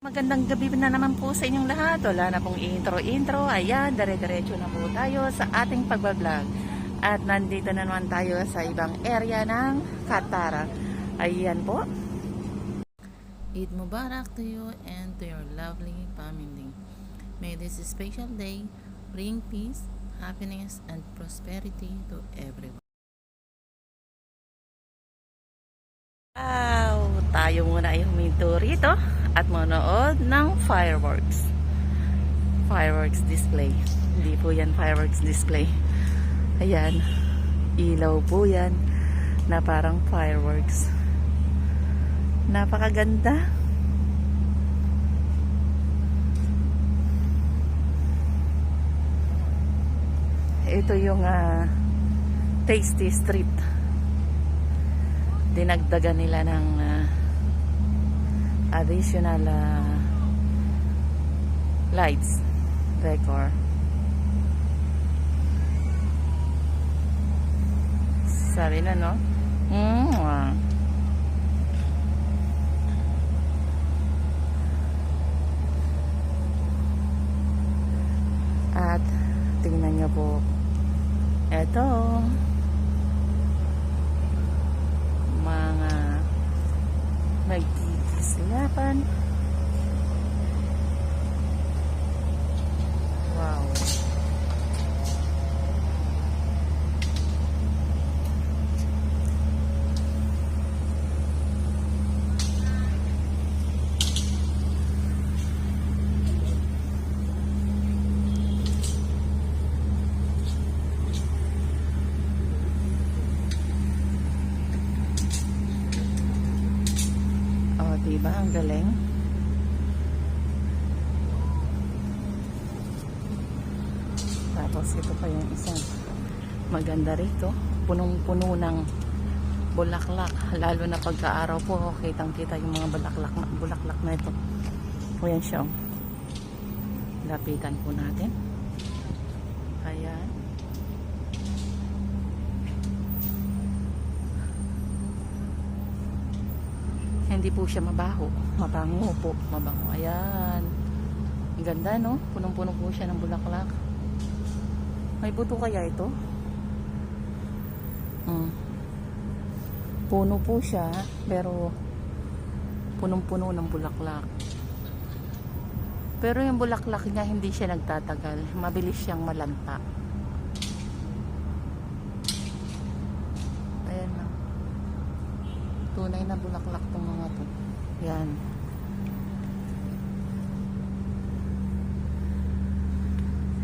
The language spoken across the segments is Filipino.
Magandang gabi na naman po sa inyong lahat. Wala na pong intro-intro. Ayan, dire-diretso na po tayo sa ating pagbablog. At nandito na naman tayo sa ibang area ng Katara. Ayan po. Eid Mubarak to you and to your lovely family. May this special day bring peace, happiness, and prosperity to everyone. Wow! Tayo muna ay huminto rito at manood ng fireworks. Fireworks display. Hindi po yan fireworks display. Ayan. Ilaw po yan na parang fireworks. Napakaganda. Ito yung Tasty Street. Dinagdagan nila ng additional lights decor. Sabi na, no? At tingnan nyo po, eto mga nagkikisilapan. Wow. Oh, diba? Ang galing. Tapos ito pa yung isang maganda rito. Punong-puno ng bulaklak. Lalo na pagka-araw po, kitang-kita yung mga bulaklak na ito. O yan siya. Lapitan po natin. Ayan. Hindi po siya mabaho. Mabango po. Mabango. Ayan. Ang ganda, no? Punong-puno po siya ng bulaklak. May buto kaya ito? Puno po siya, pero punong-puno ng bulaklak. Pero yung bulaklak niya hindi siya nagtatagal. Mabilis siyang malanta. Ayan na. Tunay na bulaklak tong mga to. Yan.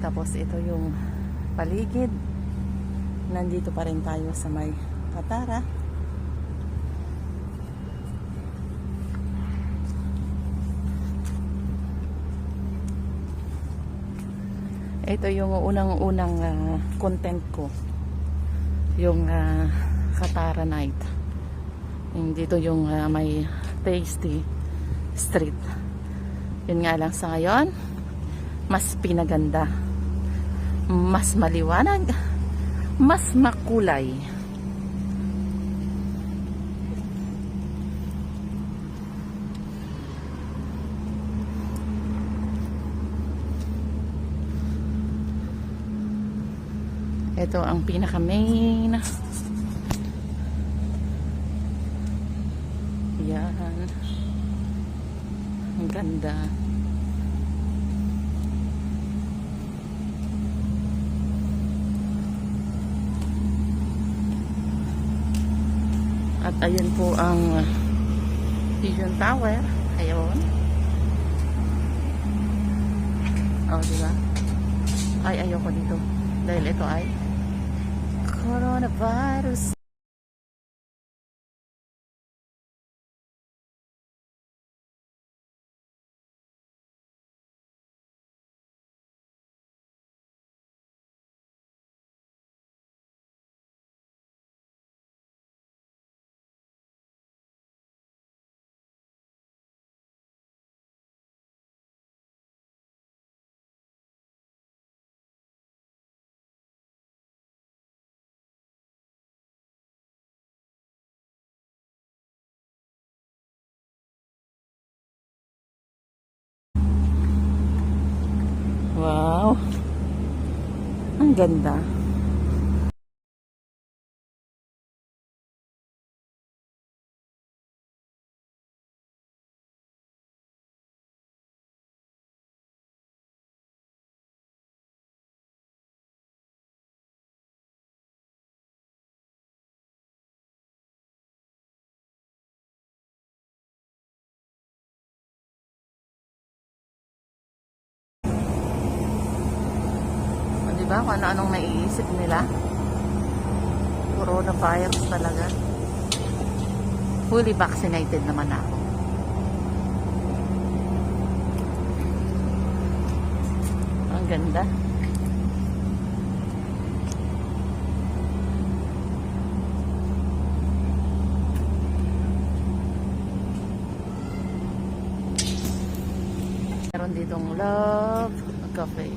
Tapos ito yung paligid. Nandito pa rin tayo sa may Katara. Ito yung unang-unang content ko. Yung Katara night. Dito yung may Tasty Street. Yun nga lang sa ngayon, mas pinaganda, mas maliwanag, mas makulay. Ito ang pinaka main. Yan. Ang ganda. At ayun po ang Vision Tower. Ayun. Oh, diba? Ay, ayoko dito. Dahil ito ay coronavirus. Wow. Ang ganda. O, diba kung ano-anong naiisip nila? Coronavirus talaga. Fully vaccinated naman ako. Ang ganda. Meron ditong Love Cafe.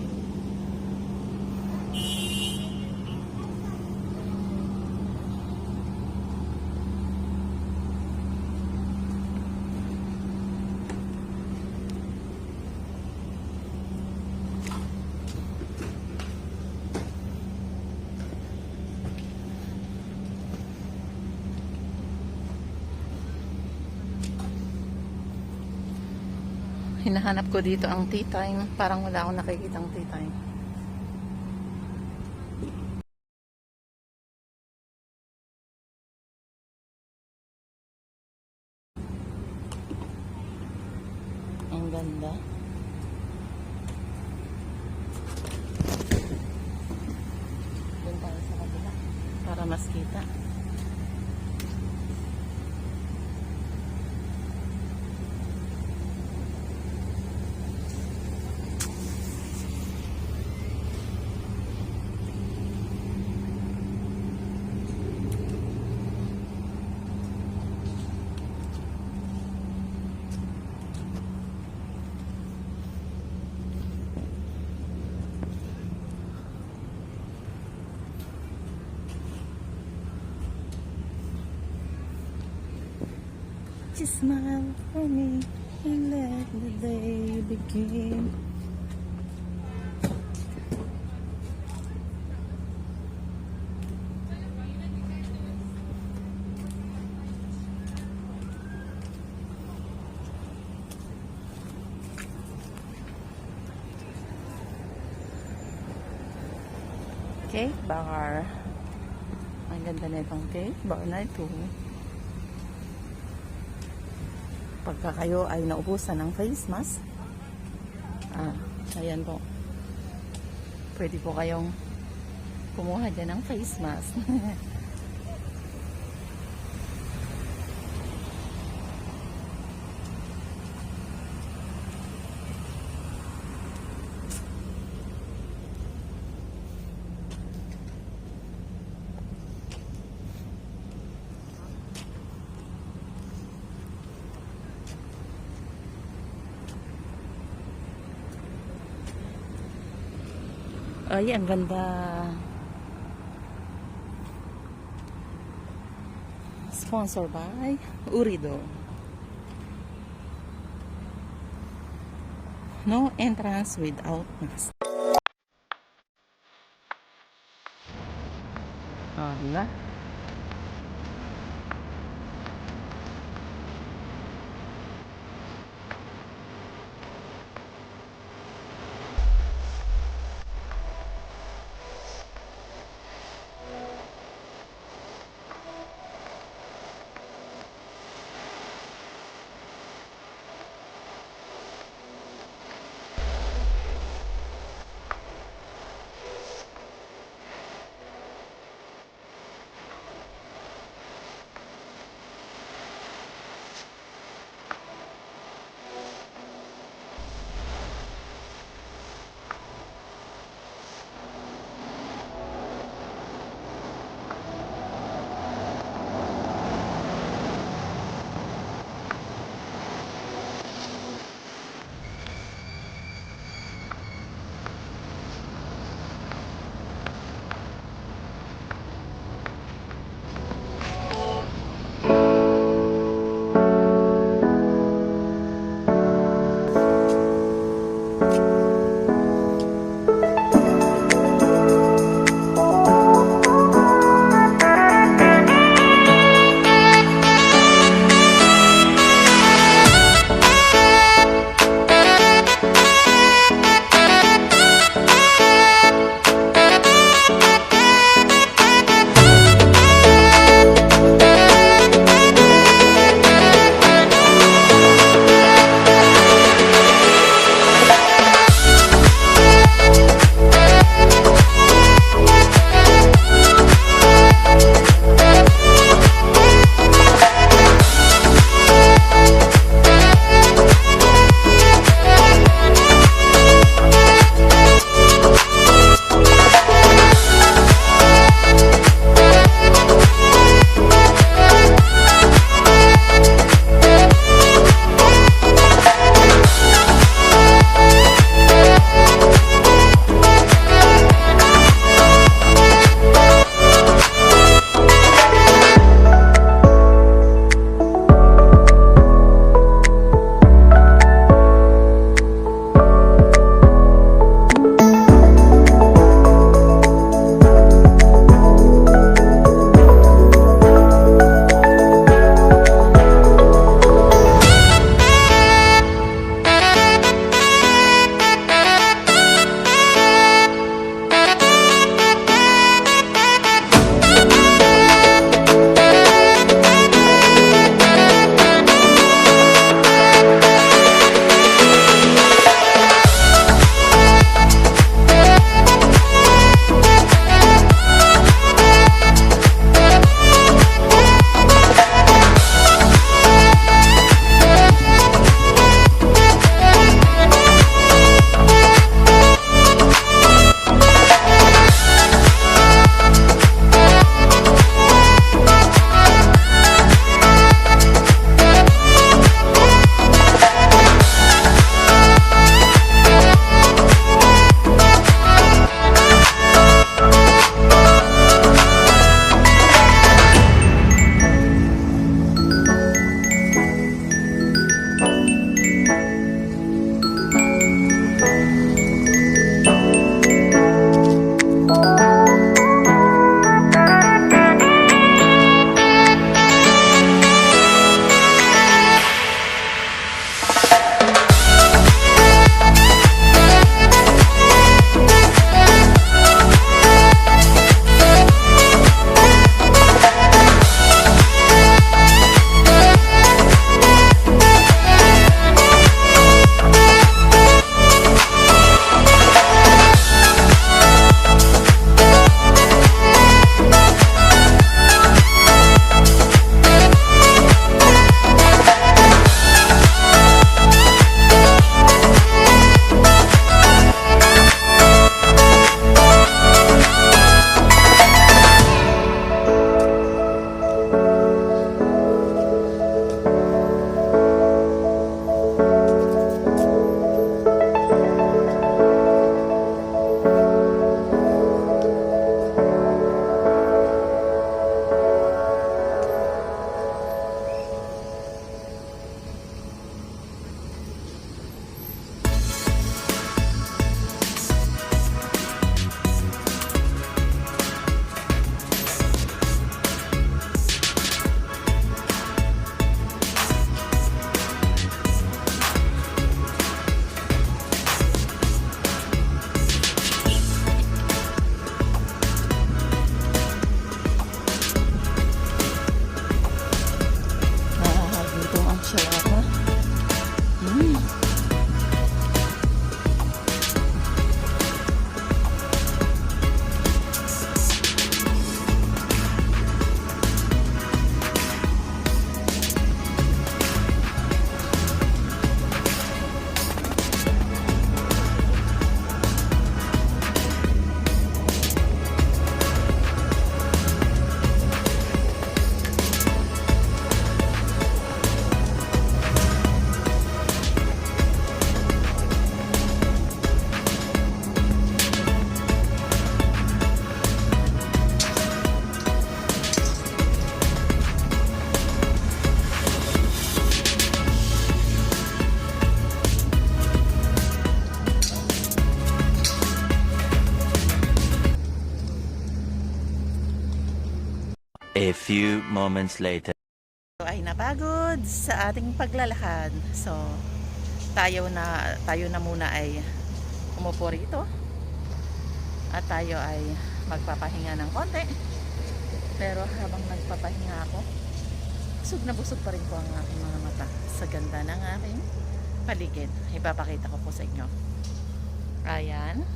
Hinahanap ko dito ang tea time. Parang wala akong nakikita ang tea time. Ang ganda. Doon tayo sa kabila para mas kita. Just smile for me and let the day begin. Cake bar. Ang ganda na itong cake bar na ito. Pagka kayo ay naubusan ng face mask, ayan po, pwede po kayong kumuha dyan ng face mask. Ay, ang ganda. Sponsored by Urido. No entrance without mask. Diba? A few moments later. Ay napagod sa ating paglalakad. So, tayo na muna ay umupo rito. At tayo ay magpapahinga ng konti. Pero habang nagpapahinga ako, busog pa rin po ang aking mga mata sa ganda ng aking paligid. Ipapakita ko po sa inyo. Ayan.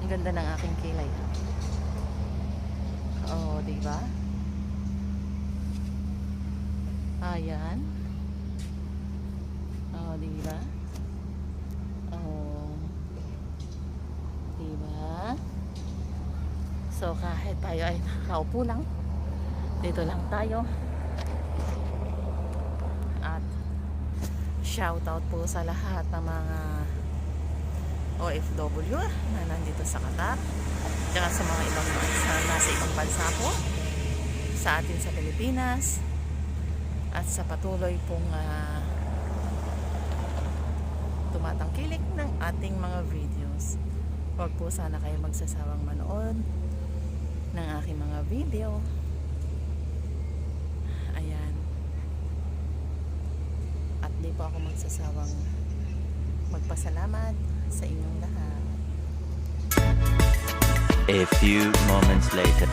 Ang ganda ng aking kilay. Oh, di ba? Ayan. Oh, di ba? Oh. Di ba? So, kahit tayo ay nakaupo lang, dito lang tayo. At shoutout po sa lahat ng mga OFW na nandito sa Qatar, tsaka sa mga ibang nasa ibang bansa po, sa atin sa Pilipinas, at sa patuloy pong tumatangkilik ng ating mga videos. Huwag po sana kayo magsasawang manood ng aking mga video. Ayan. At di po ako magsasawang magpasalamat sa inyong lahat. A few moments later.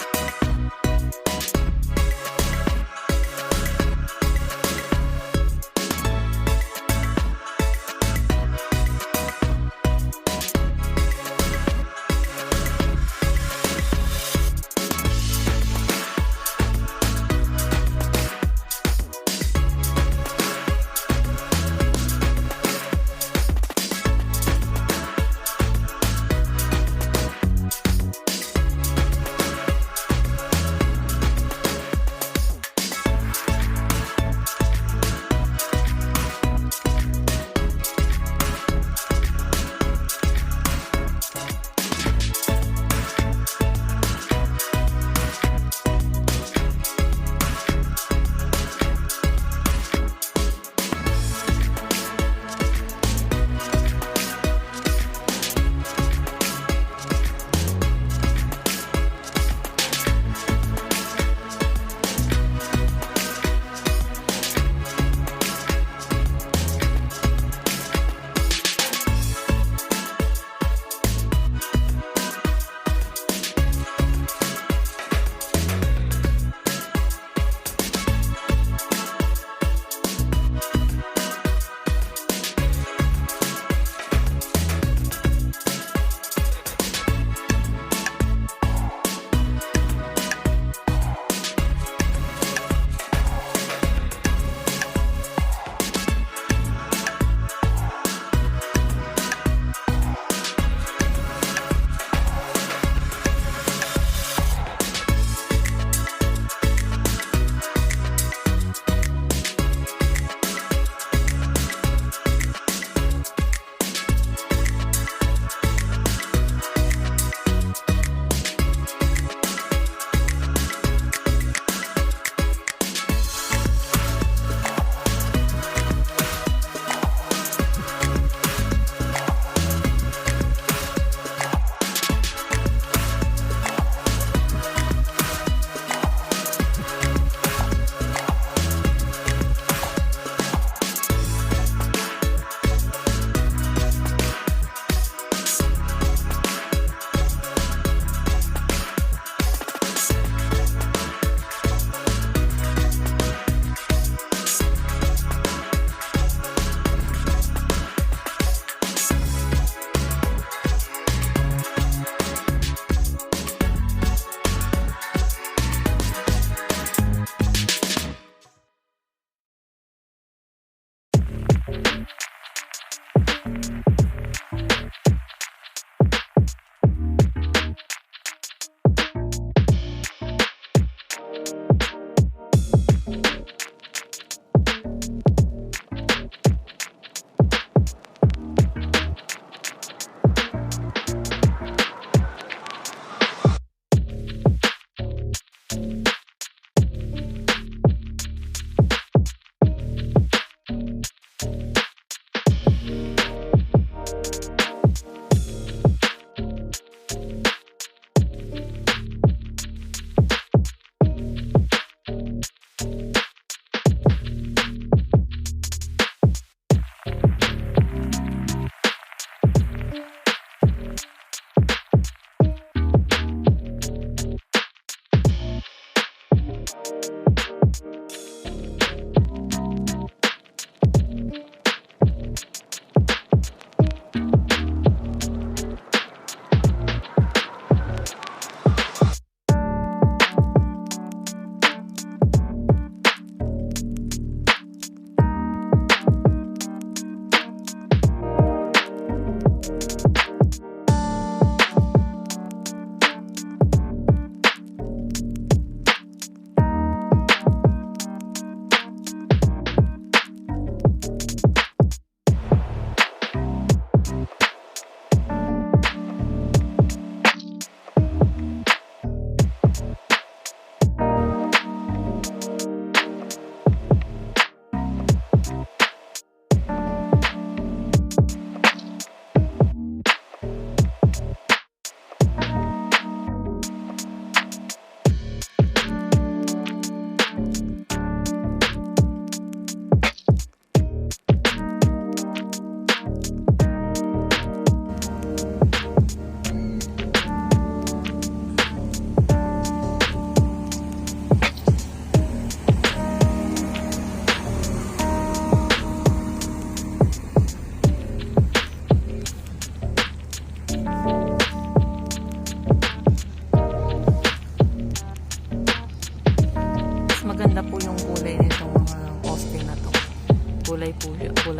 kulay purple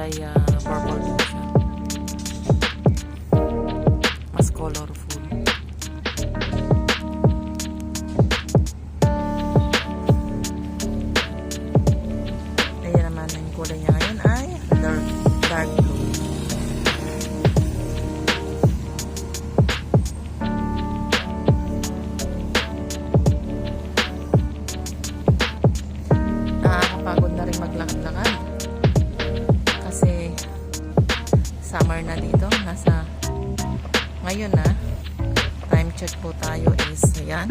din siya. Mas colorful. Ayan naman yung kulay niya ngayon ay dark blue. Nakakapagod na rin maglakad-lakad kasi summer na dito. Ngayon na time check po tayo is ayan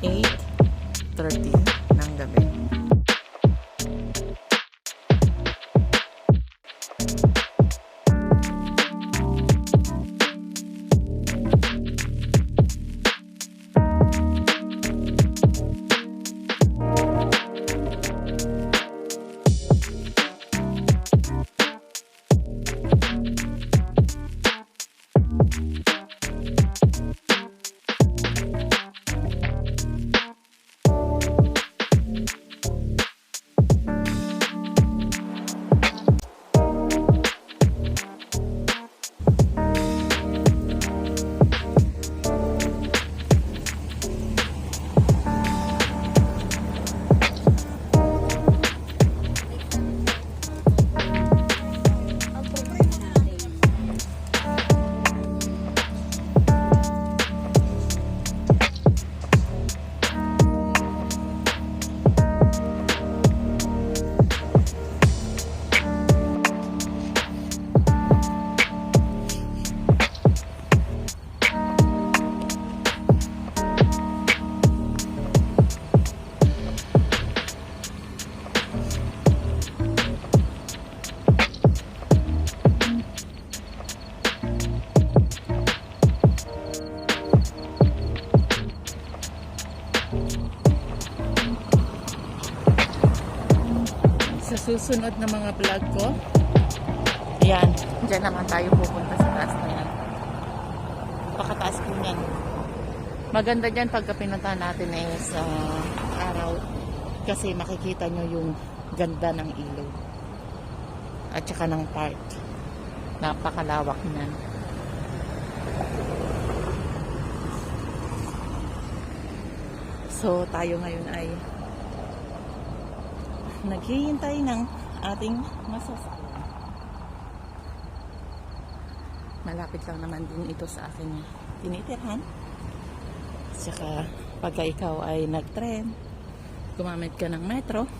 8:30 ng gabi. Sa susunod na mga vlog ko, ayan, dyan naman tayo pupunta sa taas na yan. Pakataas po yan. Maganda dyan pagka pinuntahan natin sa araw kasi makikita nyo yung ganda ng ilog at saka ng park. Napakalawak niyan. So tayo ngayon ay naghihintay ng ating masasakyan. Malapit lang naman din ito sa akin tinitirhan. Saka pagka ikaw ay nag-tren, gumamit ka ng metro,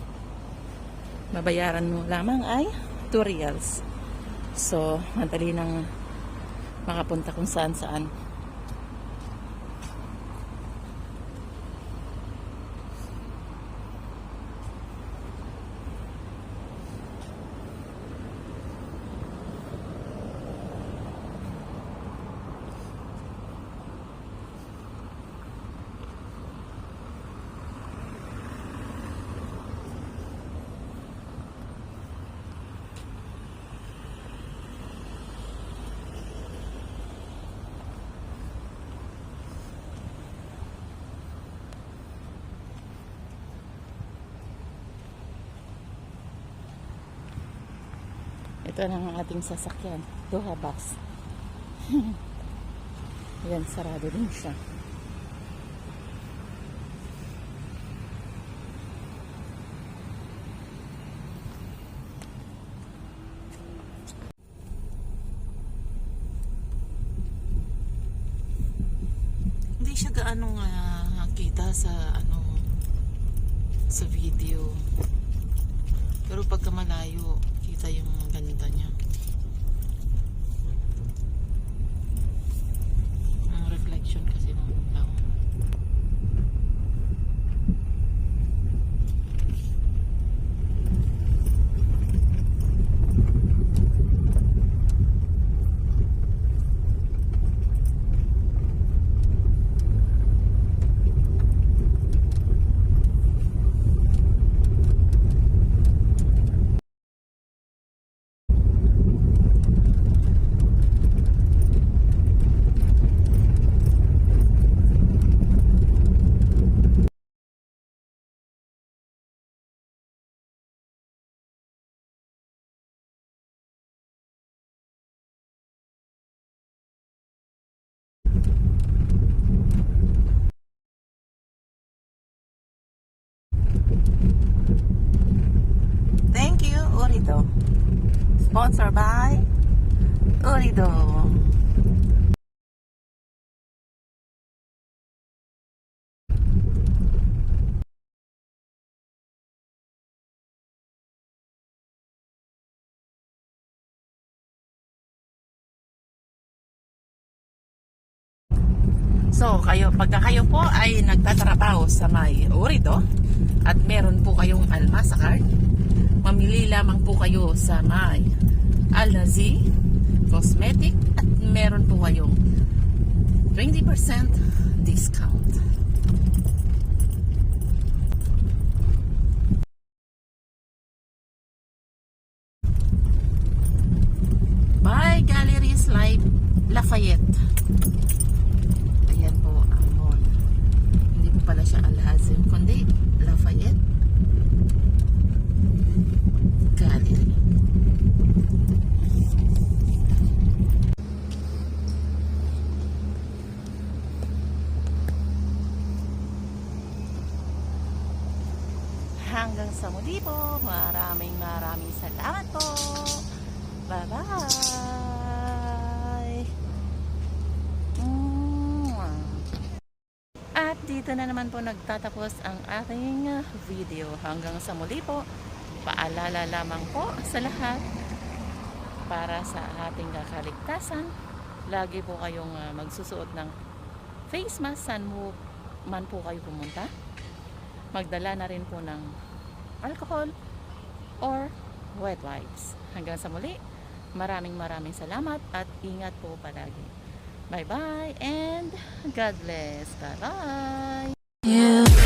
babayaran mo lamang ay 2 reals. So madali nang makapunta kung saan saan. Ito na ang ating sasakyan. Doha bus. Ayan, sarado din siya. Hindi siya gaano kita sa sa video. Pero pagka malayo, kita yung ganda niya. Ang reflection kasi ng ilaw. Sponsored by Orido. So, pagka kayo po ay nagtatrabaho sa may Orido at meron po kayong Almasa card, mamili lamang po kayo sa may Al-Nazi Cosmetic at meron po kayong 20% discount. By Galleries Live Lafayette. Ayan po ang mall. Hindi po pala siya Al-Hazim, kundi Lafayette Gallery. Hanggang sa muli po. Maraming salamat po. Bye-bye. At dito na naman po nagtatapos ang ating video. Hanggang sa muli po. Paalala lamang po sa lahat para sa ating kakaligtasan. Lagi po kayong magsusuot ng face mask saan mo man po kayo pumunta. Magdala na rin po ng alcohol or wet wipes. Hanggang sa muli, maraming salamat at ingat po palagi. Bye bye and God bless. Bye bye.